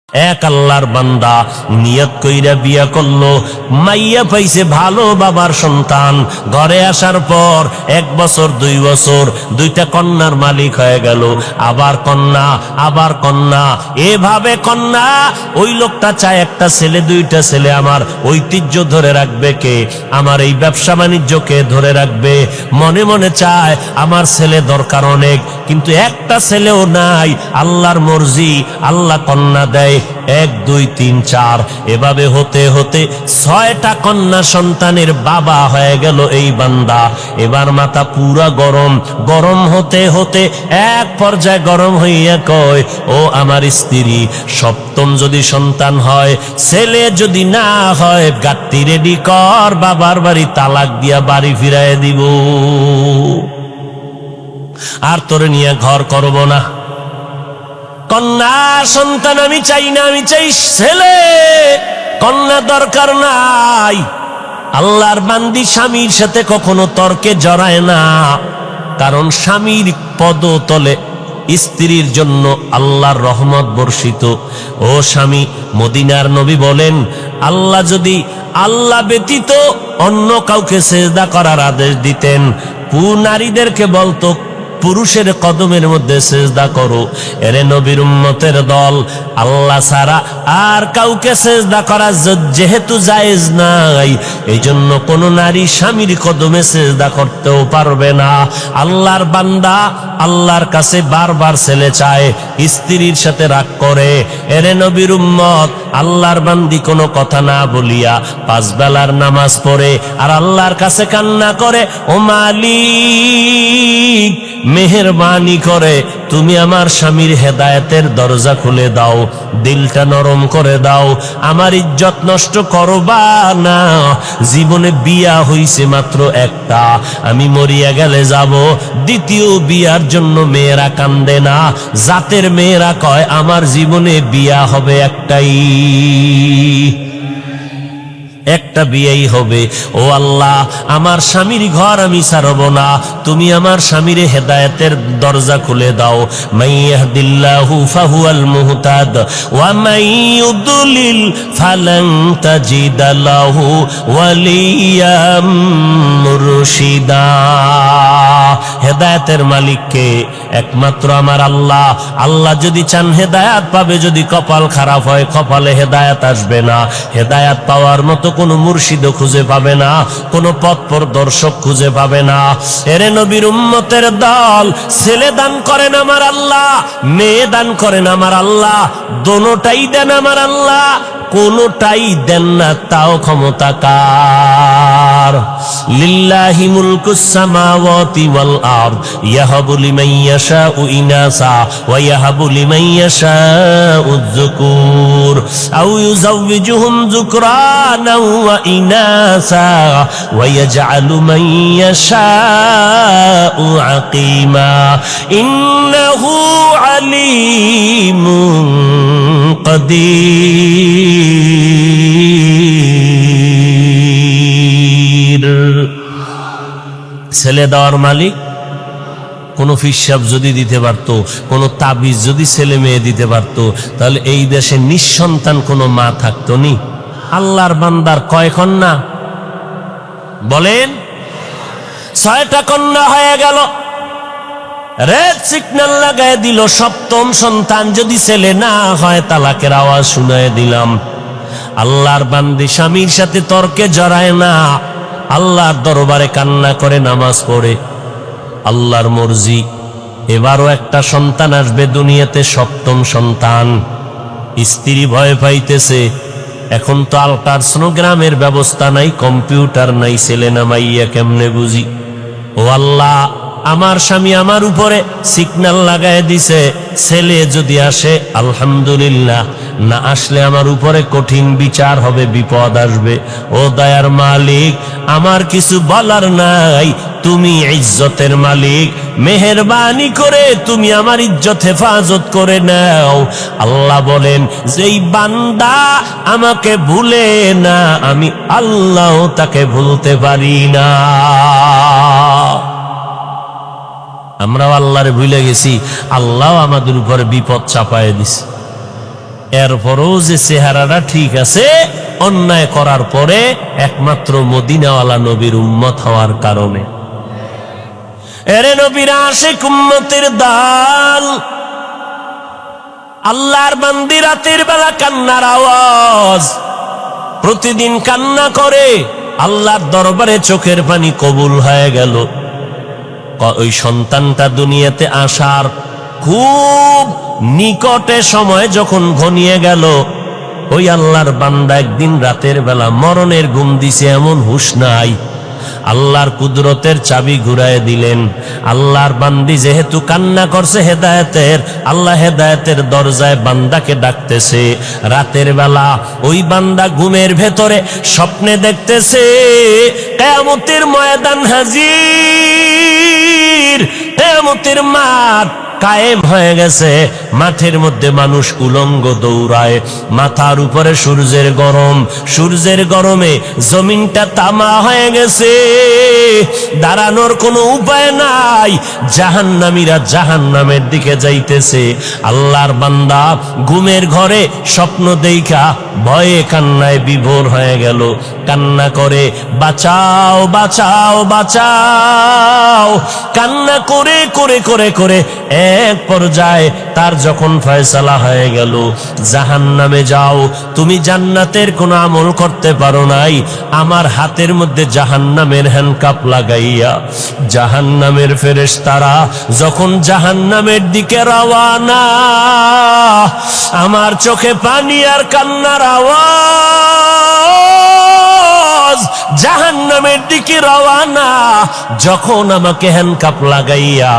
এক আল্লাহর বান্দা নিয়ত কইরা বিয়া করলো, মাইয়া পাইছে ভালো বাবার সন্তান। ঘরে আসার পর 1 বছর 2 বছর দুইটা কন্যার মালিক হয়ে গেল। আবার কন্যা, আবার কন্যা, এভাবে কন্যা। ওই লোকটা চায় একটা ছেলে, 2টা ছেলে। আমার ঐতিহ্য ধরে রাখবে কে? আমার এই ব্যবসা বাণিজ্যকে ধরে রাখবে। মনে মনে চায় আমার ছেলে দরকার অনেক, কিন্তু একটা ছেলেও নাই। আল্লাহর মর্জি, আল্লাহ কন্যা দেয় 1 2 3 4। এভাবে হতে হতে 6টা কন্যা সন্তানের বাবা হয়ে গেল এই বান্দা। এবার মাথা পুরা গরম। গরম হতে হতে এক পর্যায়ে গরম হইয়া কয়, ও আমার স্ত্রী, 7ম যদি সন্তান হয়, ছেলে যদি না হয়, গাত্তি রেডি কর, বাবার বাড়ি তালাক দিয়া বাড়ি ফিরাইয়া দিব। আর তোরে নিয়ে ঘর করব না। কন্যা সন্তান আমি চাই না, আমি চাই ছেলে। কন্যা দরকার নাই। আল্লাহর বান্দি স্বামীর সাথে কখনো তর্কে জড়ায় না, কারণ স্বামীর পদতলে স্ত্রীর জন্য আল্লাহর রহমত বর্ষিত। ও স্বামী, মদিনার নবী বলেন, আল্লাহ যদি আল্লাহ ব্যতীত অন্য কাউকে সেজদা করার আদেশ দিতেন, নারীদেরকে বলতো পুরুষের কদমের মধ্যে সেজদা করো। এরে নবীর উম্মতের দল, আল্লাহ ছাড়া আর কাউকে সেজদা করা যেহেতু জায়েজ নাই, এই জন্য কোন নারী স্বামীর কদমে সেজদা করতেও পারবে না। আল্লাহর বান্দা আল্লাহর কাছে বারবার ছেলে চায়, স্ত্রীর সাথে রাগ করে। এরে নবীর উম্মত, আল্লাহর বান্দি কোনো কথা না বলিয়া 5 বেলার নামাজ পড়ে আর আল্লাহর কাছে কান্না করে, ও মালিক, মেহেরবানি করে তুমি আমার স্বামীর হেদায়েতের দরজা খুলে দাও, দিলটা নরম করে দাও, আমার ইজ্জত নষ্ট করবা না। জীবনে বিয়া হইছে মাত্র একটা, আমি মরিয়া গেলে যাব। দ্বিতীয় বিয়ার জন্য মেয়েরা কান্দে না, জাতের মেয়েরা কয় আমার জীবনে বিয়া হবে একটাই, একটা বিয়েই হবে। ও আল্লাহ, আমার স্বামীর ঘর আমি ছাড়ব না, তুমি আমার স্বামীর হেদায়েতের দরজা খুলে দাও। মাইয়াহদিল্লাহু ফাহুয়াল মুহতাদ ওয়া মাইয়ুদলিল ফালান তাজিদা লাহু ওয়ালিয়াম মুরশিদা। হেদায়েতের মালিককে একমাত্র আমার আল্লাহ। আল্লাহ যদি চান হেদায়েত পাবে, যদি কপাল খারাপ হয়, কপালে হেদায়েত আসবে না। হেদায়েত পাওয়ার মতো কোন মুর্শিদ খুঁজে পাবে না, কোন পথ প্রদর্শক খুঁজে পাবে না। এরে নবীর উম্মতের দল, ছেলে দান করেন আমার আল্লাহ, মেয়ে দান করেন আমার আল্লাহ, দোনোটাই দেন আমার আল্লাহ। কোনটাই দেন না, তাও ক্ষমতা কার? লিল্লাহি মুলকুস সামাওয়াতি ওয়াল আরদ ইয়াহাবু লিমান ইয়াশাউ ইনাসা ওয়া ইয়াহাবু লিমান ইয়াশাউ যুকুর আও ইউযাওয়িজুহুম যুকরানা ওয়া ইনাসা ওয়া ইয়াজআলু মান ইয়াশাউ আকিমা ইন্নাহু আলীমুন কাদির। ছেলে দেওয়ার মালিক। কোন ফিসাব যদি দিতে পারতো, কোন তাবিজ যদি ছেলে মেয়ে দিতে পারতো, তাহলে এই দেশে নিঃসন্তান কোনো মা থাকতো নি। আল্লাহর বান্দার কয় কন্যা বলেন? 6টা কন্যা হয়ে গেল। রেড সিগন্যাল লাগাই দিল, 7ম সন্তান যদি ছেলে না হয়, তালাকের আওয়াজ শুনায় দিলাম। আল্লাহর বান্দি স্বামীর সাথে তর্কে জড়ায় না, আল্লাহর দরবারে কান্না করে, নামাজ পড়ে। আল্লাহর মর্জি, এবারও একটা সন্তান আসবে দুনিয়াতে, 7ম সন্তান। স্ত্রী ভয় পাইতেছে। এখন তো আল্ট্রাসোনোগ্রামের ব্যবস্থা নাই, কম্পিউটার নাই, ছেলে না মাইয়া কেমনে বুঝি? ও আল্লাহ, আমার স্বামী আমার উপরে সিগন্যাল লাগায় দিছে, ছেলে যদি আসে আলহামদুলিল্লাহ, না আসলে আমার উপরে কঠিন বিচার হবে, বিপদ আসবে। ও দয়ার মালিক, আমার কিছু বলার নাই, তুমি ইজ্জতের মালিক, মেহেরবানি করে তুমি আমার ইজ্জত হেফাজত করে নাও। আল্লাহ বলেন, যেই বান্দা আমাকে ভুলে না, আমি আল্লাহ তাকে ভুলতে পারি না। আমরাও আল্লাহরে ভুলে গেছি, আল্লাহ আমাদের উপরে বিপদ চাপায় দিছে। এরপরও যে চেহারাটা ঠিক আছে, অন্যায় করার পরে একমাত্র মদিনাওয়ালা নবীর উম্মত হওয়ার কারণে। এরে নবীর আশিক উম্মতের দল, আল্লাহর বান্দি রাতের বেলা কান্নার আওয়াজ, প্রতিদিন কান্না করে, আল্লাহর দরবারে চোখের পানি কবুল হয়ে গেল। ওই সন্তানটা দুনিয়াতে আসার খুব নিকটে সময় যখন ঘনিয়ে গেল, ওই আল্লাহর বান্দা একদিন রাতের বেলা মরণের ঘুম দিছে, এমন হুঁশ নাই। আল্লাহর কুদরতের চাবি ঘুরায় দিলেন। আল্লাহর বান্দি যেহেতু কান্না করছে হেদায়েতের, আল্লাহ হেদায়েতের দরজায় বান্দাকে ডাকতেছে। রাতের বেলা ওই বান্দা ঘুমের ভেতরে স্বপ্নে দেখতেছে কিয়ামতের ময়দান হাজির, কিয়ামতের মাঠ কায়েম হয়ে গেছে। মাঠের মধ্যে মানুষ উলঙ্গ দৌড়ায়, মাথার উপরে সূর্যের গরম, সূর্যের গরমে জমিনটা তামা হয়ে গেছে, দাঁড়ানোর কোনো উপায় নাই। জাহান্নামীরা জাহান্নামের দিকে যাইতেছে। আল্লাহর বান্দা ঘুমের ঘরে স্বপ্ন দেইখা ভয়ে কান্নায় বিভোর হয়ে গেল। কান্না করে বাঁচাও বাঁচাও বাঁচাও, কান্না করে করে করে করে এক পর্যায়ে তার যখন ফয়সালা হয়ে গেল, জাহান্নামে যাও, তুমি জান্নাতের কোনো আমল করতে পারো নাই, আমার হাতের মধ্যে জাহান্নামের হ্যান্ডকাপ লাগাইয়া জাহান্নামের ফেরেশতারা যখন জাহান্নামের দিকে রওয়ানা, আমার চোখে পানি আর কান্নার আওয়াজ, জাহান্নামের দিকে রওয়ানা। যখন আমাকে হ্যান্ডকাপ লাগাইয়া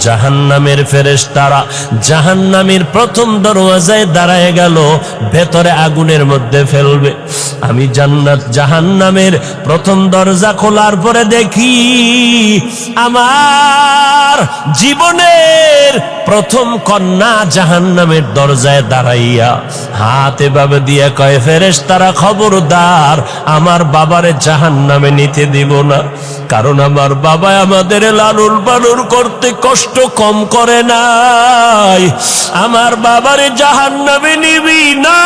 জাহান্নামের ফেরেশতারা জাহান্নামের প্রথম দরওয়াজায় দাঁড়ায় গেল, ভেতরে আগুনের মধ্যে ফেলবে। আমি জান্নাত জাহান্নামের প্রথম দরজা খোলার পরে দেখি আমার জীবনের প্রথম কন্যা জাহান্নামের দরজায় দাঁড়াইয়া হাত এভাবে দিয়ে কয়, ফেরেশতারা খবরদার আমার বাবারে জাহান্নামে নিতে দিব না, কারণ আমার বাবা আমাদের লালন পালন করতে কষ্ট কম করে নাই, আমার বাবারে জাহান্নামে নিবি না,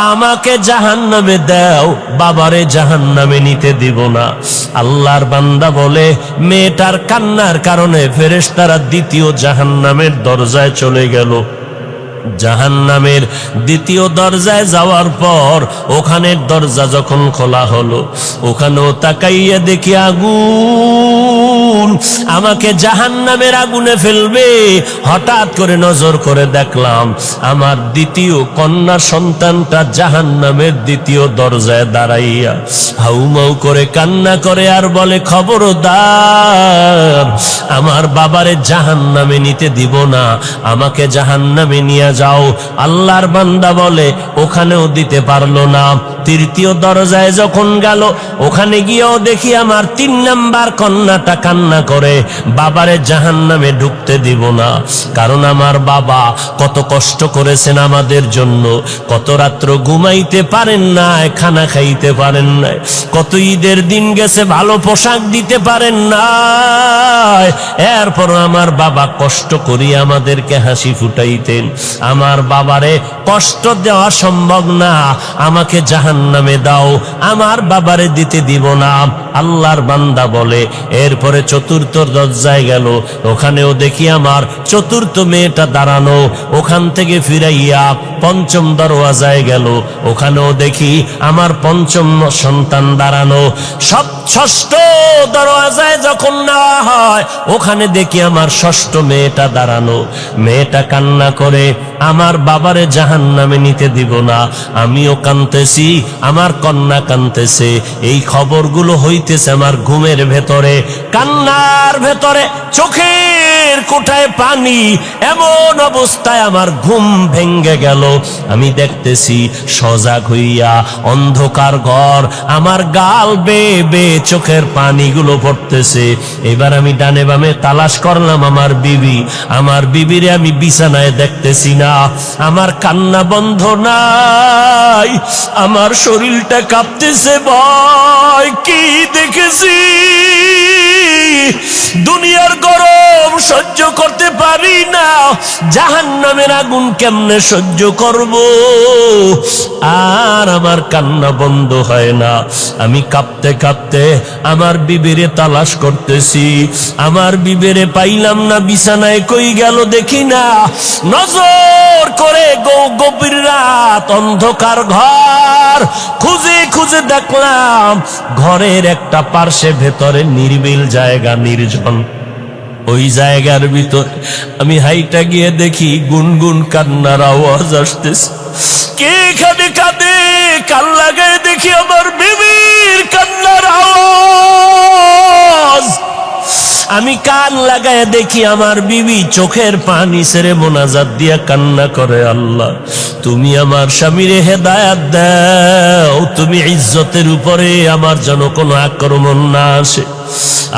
আমাকে জাহান্নামে দাও, বাবারে জাহান্নামে নিতে দিব না। আল্লাহর বান্দা বলে, মেয়েটার কান্নার কারণে ফেরেশতারা দ্বিতীয় জাহান্নামের দরজায় চলে গেল। জাহান্নামের দ্বিতীয় দরজায় যাওয়ার পর ওখানের দরজা যখন খোলা হলো, ওখানেও তাকাইয়া দেখি আগুন, আমাকে জাহান্নামের আগুনে ফেলবে। হঠাৎ করে নজর করে দেখলাম আমার দ্বিতীয় কন্যা সন্তানটা জাহান্নামের দ্বিতীয় দরজায় দাঁড়াইয়া হাউমাউ করে কান্না করে আর বলে, খবরদার আমার বাবারে জাহান্নামে নিতে দিব না, আমাকে জাহান্নামে নিয়ে যাও। আল্লাহর বান্দা বলে, ওখানেও দিতে পারলো না। তৃতীয় দরজায় যখন গেল, ওখানে গিয়েও দেখি আমার 3 নাম্বার কন্যাটা কান্না করে, বাবারে জাহান্নামে ঢুকতে দিব না, কারণ আমার বাবা কত কষ্ট করেছেন আমাদের জন্য, কত রাত্র ঘুমাইতে পারেন নাই, খানা খাইতে পারেন নাই, কত ঈদের দিন গেছে ভালো পোশাক দিতে পারেন নাই, এরপর আমার বাবা কষ্ট করিয়া আমাদেরকে হাসি ফুটাইতেন, আমার বাবারে কষ্ট দেওয়া সম্ভব না, আমাকে জাহান্নামে দাও, আমার বাবারে দিতে দিব না। আল্লাহর বান্দা বলে, এরপরে চতুর্থ দরজায় গেল, ওখানেও দেখি আমার চতুর্থ মেয়েটা দাঁড়ানো, ওখান থেকে ফিরাইয়া পঞ্চম দরওয়াজায় গেল, ওখানেও দেখি আমার পঞ্চম সন্তান দাঁড়ানো। ষষ্ঠ দরওয়াজায় যখন নেওয়া হয়, ওখানে দেখি আমার ষষ্ঠ মেয়েটা দাঁড়ানো, মেয়েটা কান্না করে, আমার বাবারে জাহান্নামে নিতে দিব না, আমিও কাঁদতেছি, আমার কন্যা কাঁদতেছে, এই খবরগুলো হইতেছে আমার ঘুমের ভেতরে, কান্নার ভেতরে চোখের কোঠায় পানি, এমন অবস্থায় আমার ঘুম ভেঙ্গে গেল। আমি দেখতেছি সজাগ হইয়া অন্ধকার ঘর, আমার গাল বেয়ে বেয়ে চোখের পানিগুলো পড়তেছে। এবার আমি ডানে বামে তালাশ করলাম আমার বিবি, আমার বিবিরে আমি বিছানায় দেখতেছি না, আমার কান্না বন্ধ নাই, আমার শরীরটা কাঁপতেছে, ভয় কি দেখেছি। দুনিয়ার গরম সহ্য করতে পারি না, জাহান্নামের আগুন কেমনে সহ্য করব? আর আমার কান্না বন্ধ হয় না। আমি কাঁপতে কাঁপতে আমার বিবিরে তালাশ করতেছি, আমার বিবিরে পাইলাম না, বিছানায় কই গেল দেখি না। নজর করে গভীর রাত, অন্ধকার ঘর খুঁজে খুঁজে দেখলাম ঘরের একটা পার্শ্বে ভেতরে নির্বিল জায়গা, নির্জন। ওই জায়গার ভিতর আমি হাইটা গিয়ে দেখি গুনগুন কান্নার আওয়াজ আসতেছে। কে এখানে কাঁদে? কান লাগায় দেখি আমার বিবির কান্নার আওয়াজ। আমি কান লাগায় দেখি আমার বিবি চোখের পানি ছেড়ে মোনাজাত দিয়া কান্না করে, আল্লাহ তুমি আমার স্বামীরে হেদায়াত দাও, তুমি ইজ্জতের উপরে আমার যেন কোনো আক্রমণ না আসে।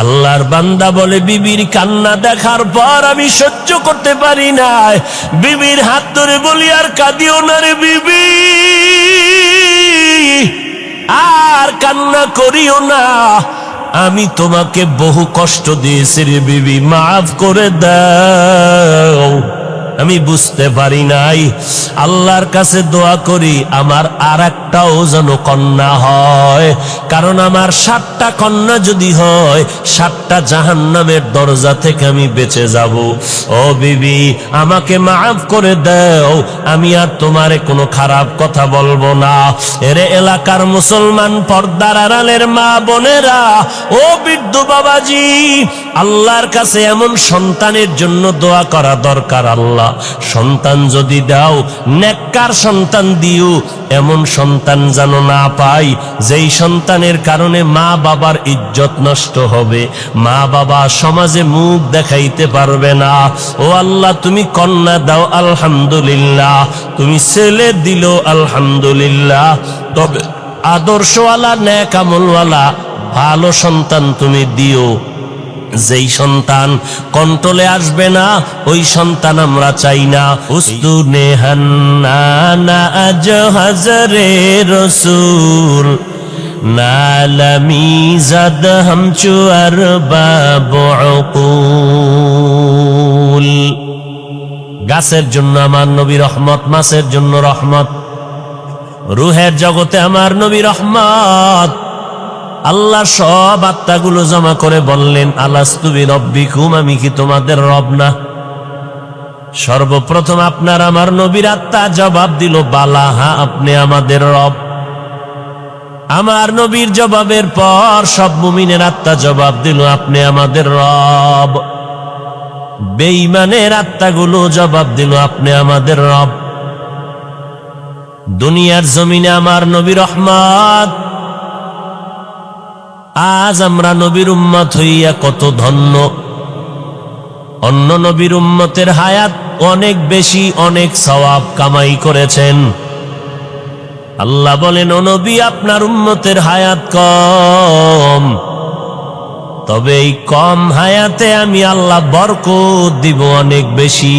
আল্লাহর বান্দা বলে, বিবির কান্না দেখার পর আমি সহ্য করতে পারি না, বিবির হাত ধরে বলি, আর কাঁদিও না রে বিবি, আর কান্না করিও না, আমি তোমাকে বহু কষ্ট দিয়েছি রে বিবি, মাফ করে দাও। আমি বুঝতে পারি নাই। আল্লাহর কাছে দোয়া করি আমার আর একটাও যেন কন্যা হয়, কারণ আমার 7টা কন্যা যদি হয় 7টা জাহান্নামের দরজা থেকে আমি বেঁচে যাব। ও বিবি, আমাকে মাফ করে দাও, আমি আর তোমারে কোনো খারাপ কথা বলবো না। এরে এলাকার মুসলমান, পর্দার আড়ালের মা বোনেরা, ও বৃদ্ধ বাবাজি, আল্লাহর কাছে এমন সন্তানের জন্য দোয়া করা দরকার। আল্লাহ সন্তান যদি দাও, নেককার সন্তান দিও, এমন সন্তান যেন না পাই যেই সন্তানের কারণে মা বাবার ইজ্জত নষ্ট হবে, মা বাবা সমাজে মুখ দেখাইতে পারবে না। ও আল্লাহ, তুমি কন্যা দাও আলহামদুলিল্লাহ, তুমি ছেলে দিল আলহামদুলিল্লাহ, তবে আদর্শওয়ালা নেক আমলওয়ালা ভালো সন্তান তুমি দিও। যেই সন্তান কন্ট্রোলে আসবে না ওই সন্তান আমরা চাই না। উস্তুনে হান্নানা আজ হজরে রসুল নালামি জাদ হামচু আর বাবুল। গাছের জন্য আমার নবী রহমত, মাছের জন্য রহমত, রুহের জগতে আমার নবী রহমত। আল্লাহ সব আত্মাগুলো জমা করে বললেন, আলাস্তু বিরব্বিকুম, আমি কি তোমাদের রব না? সর্বপ্রথম আপনার আমার নবীর আত্মা জবাব দিল, বালা, হ্যাঁ আপনি আমাদের রব। আমার নবীর জবাবের পর সব মুমিনের আত্মা জবাব দিল, আপনি আমাদের রব। বেঈমানের আত্মাগুলো জবাব দিল, আপনি আমাদের রব। দুনিয়ার জমিনে আমার নবী রহমত। আজ আমরা নবীর উম্মত হইয়া কত ধন্য। অন্য নবীর উম্মতের হায়াত অনেক বেশি, অনেক সওয়াব কামাই করেছেন। আল্লাহ বলেন, ও নবী, আপনার উম্মতের হায়াত কম, তবে এই কম হায়াতে আমি আল্লাহ বরকত দিব অনেক বেশি।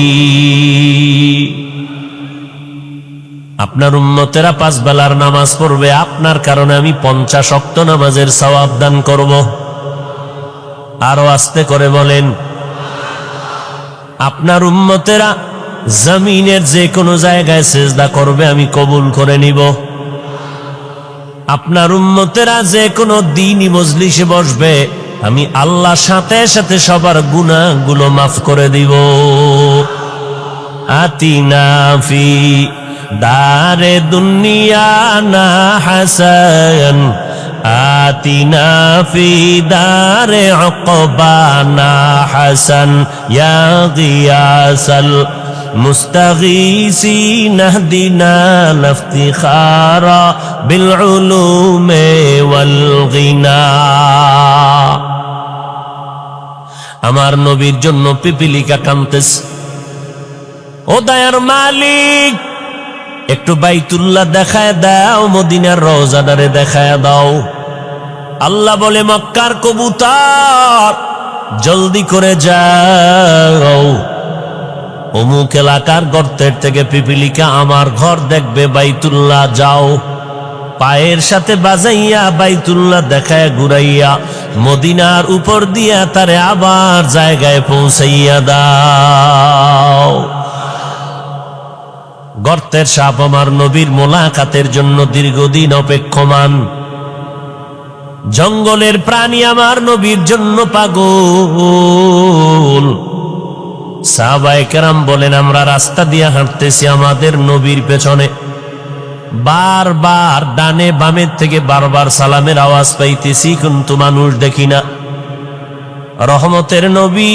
আপনার উম্মতেরা 5 বেলার নামাজ পড়বে, আপনার কারণে আমি 50 ওয়াক্ত নামাজের সওয়াব দান করব। আরো আস্তে করে বলেন, আপনার উম্মতেরা জমিনের যে কোনো জায়গায় সিজদা করবে, আমি কবুল করে নিব। আপনার উম্মতেরা যে কোনো দ্বীনি মজলিসে বসবে, আমি আল্লাহ সাথে সাথে সবার গুনাহগুলো মাফ করে দিব। আতিনা ফি দারে দুনিয়া না হাসান, আতিনা ফি দারে উকবানা হাসান, ইয়া গিয়াসাল মুস্তাগীসিন ইহদিনা লিফতিখারা বিল উলুমি ওয়াল গিনা। আমার নবীর জন্য পিপিলিকা কাঁদতেছে। ও দয়ার মালিক, একটু বাইতুল্লাহ দেখায় দাও, মদিনার রওজাদারে দেখায় দাও। আল্লাহ বলে, মক্কার কবুতর জলদি করে যাও, অমুক এলাকার গর্তের থেকে পিপিলিকা আমার ঘর দেখবে, বাইতুল্লাহ যাও। পায়ের সাথে বাজাইয়া বাইতুল্লাহ দেখায় ঘুরাইয়া মদিনার উপর দিয়া তারে আবার জায়গায় পৌঁছাইয়া দাও। গর্তের সাপ আমার নবীর মোলাকাতের জন্য দীর্ঘদিন অপেক্ষমান, জঙ্গলের প্রাণী আমার নবীর জন্য পাগল। সাহাবায়ে কেরাম বলেন, আমরা রাস্তা দিয়ে হাঁটতেছি, আমাদের নবীর পেছনে বারবার ডানে বামের থেকে বারবার সালামের আওয়াজ পাইতেছি, কিন্তু মানুষ দেখি না। রহমতের নবী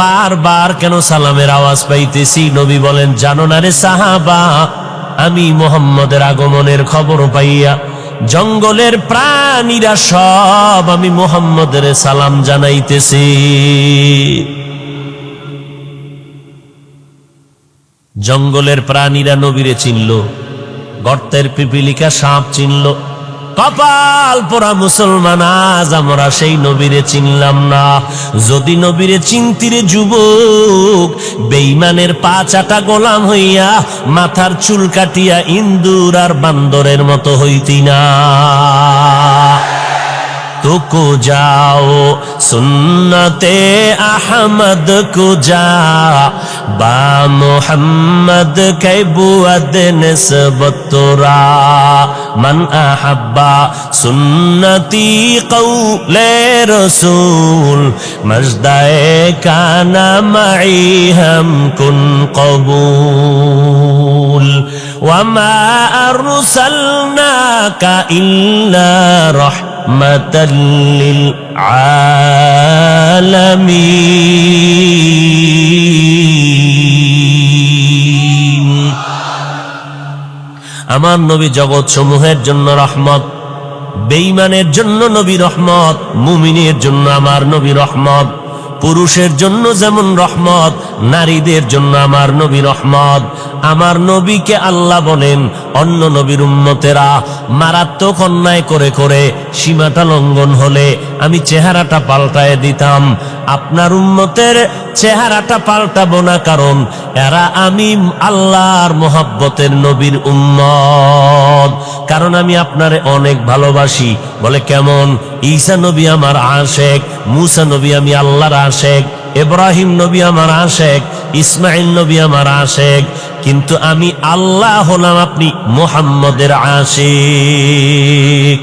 বারবার কেন সালামের আওয়াজ পাইতেছি? নবী বলেন, জানো না রে সাহাবা, আমি মুহাম্মদের আগমনের খবর পাইয়া জঙ্গলের প্রাণীরা সব আমি মুহাম্মদের সালাম জানাইতেছি। জঙ্গলের প্রাণীরা নবীরে চিনল, গর্তের পিপিলিকা সাপ চিনল। কপাল পোড়া মুসলমান, আজ আমরা সেই নবীরে চিনলাম না। যদি নবীরে চিনতিরে যুবক, বেঈমানের পা চাটা গোলাম হইয়া মাথার চুল কাটিয়া ইন্দুর আর বান্দরের মতো হইতি না। तो को जाओ सुन्नते अहमद को जा बा मोहम्मद के बुअद निस्बत तोरा मन अहब्बा सुन्नती कौले रसूल मजदाए काना मई हम कुन कबूल वमा अरसलनाका इल्ला रहमतल लिल आलमीन। আমার নবী জগৎ সমূহের জন্য রহমত, বেঈমানের জন্য নবী রহমত, মুমিনের জন্য আমার নবী রহমত। পুরুষের জন্য যেমন রহমত, নারীদের জন্য আমার নবী রহমত। আমার নবীকে আল্লাহ বলেন, অন্য নবীর উম্মতেরা মারাত্মক অন্যায় করে করে সীমাটা লঙ্ঘন হলে আমি চেহারাটা পাল্টায় দিতাম, আপনার উম্মতের চেহারাটা পাল্টাবো না, কারণ এরা আমি আল্লাহর মোহাব্বতের নবীর উম্মত, কারণ আমি আপনারে অনেক ভালোবাসি। বলে কেমন? ঈসা নবী আমার আশেক, মুসা নবী আমি আল্লাহর আশেক, ইব্রাহিম নবী আমার আশেক, ইসমাইল নবী আমার আশেক, কিন্তু আমি আল্লাহ হলাম আপনি মুহাম্মদের আশিক।